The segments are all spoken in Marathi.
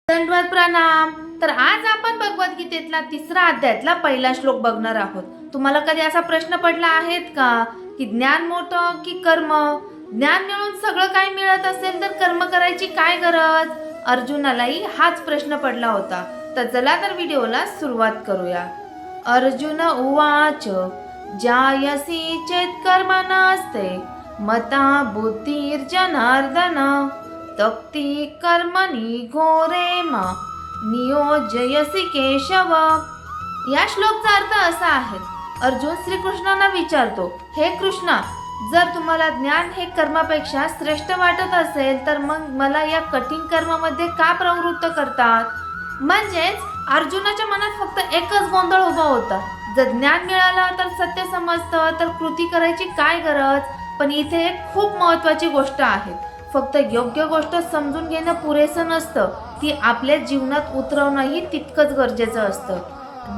दंडवत प्रणाम। तर आज आपण भगवद्गीतेतला 3रा अध्यायातला पहिला श्लोक बघणार आहोत। तुम्हाला कधी असा प्रश्न पडला आहे का की ज्ञान मोठं की कर्म? ज्ञान मिळून सगळं काही मिळत असेल तर कर्म करायची काय गरज? अर्जुनालाही हाच प्रश्न पडला होता। तर चला तर व्हिडिओला सुरुवात करूया। अर्जुन उवाच जायसी चेत कर्म नास्ते मता बुद्धिर्जनार्दन तक्ती कर्मणी घोरे मा नियोजयसी केशव। या श्लोकचा अर्थ असा आहे, अर्जुन श्रीकृष्णांना विचारतो, हे कृष्णा, जर तुम्हाला ज्ञान हे कर्मापेक्षा श्रेष्ठ वाटत असेल तर मग मला या कठीण कर्मामध्ये का प्रवृत्त करतात? म्हणजेच अर्जुनाच्या मनात फक्त एकच गोंधळ उभा होता, जर ज्ञान मिळालं तर सत्य समजतं तर कृती करायची काय गरज? पण इथे एक खूप महत्त्वाची गोष्ट आहे, फक्त योग्य गोष्ट समजून घेणं पुरेसं नसतं, ती आपल्या जीवनात उतरवणंही तितकंच गरजेचं असतं।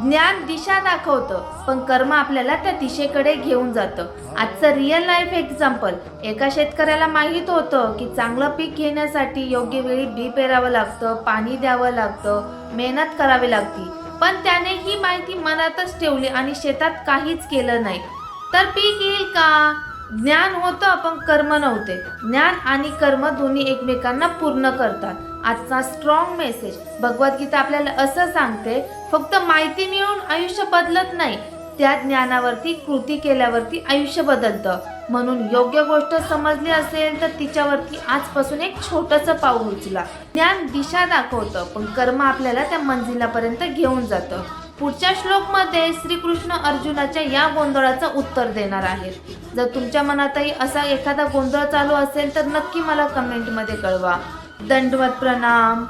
ज्ञान दिशा दाखवतं पण कर्म आपल्याला त्या दिशेकडे घेऊन जातं। आजचं रिअल लाईफ एक्झाम्पल, एका शेतकऱ्याला माहीत होतं की चांगलं पीक घेण्यासाठी योग्य वेळी बी पेरावं लागतं, पाणी द्यावं लागतं, मेहनत करावी लागते, पण त्याने ही माहिती मनातच ठेवली आणि शेतात काहीच केलं नाही, तर पीक येईल का? ज्ञान होतं पण कर्म नव्हते। ज्ञान आणि कर्म दोन्ही एकमेकांना पूर्ण करतात। आजचा स्ट्रॉंग मेसेज, भगवद्गीता आपल्याला असं सांगते, फक्त माहिती मिळून आयुष्य बदलत नाही, त्या ज्ञानावरती कृती केल्यावरती आयुष्य बदलतं। म्हणून योग्य गोष्ट समजली असेल तर तिच्यावरती आजपासून एक छोटंसं पाऊल उचला। ज्ञान दिशा दाखवतं पण कर्म आपल्याला त्या मंजिलापर्यंत घेऊन जातं। पुढच्या श्लोकमध्ये श्रीकृष्ण अर्जुनाच्या या गोंधळाचं उत्तर देणार आहेत। जर तुमच्या मनातही असा एखादा गोंधळ चालू असेल तर नक्की मला कमेंटमध्ये कळवा। दंडवत प्रणाम।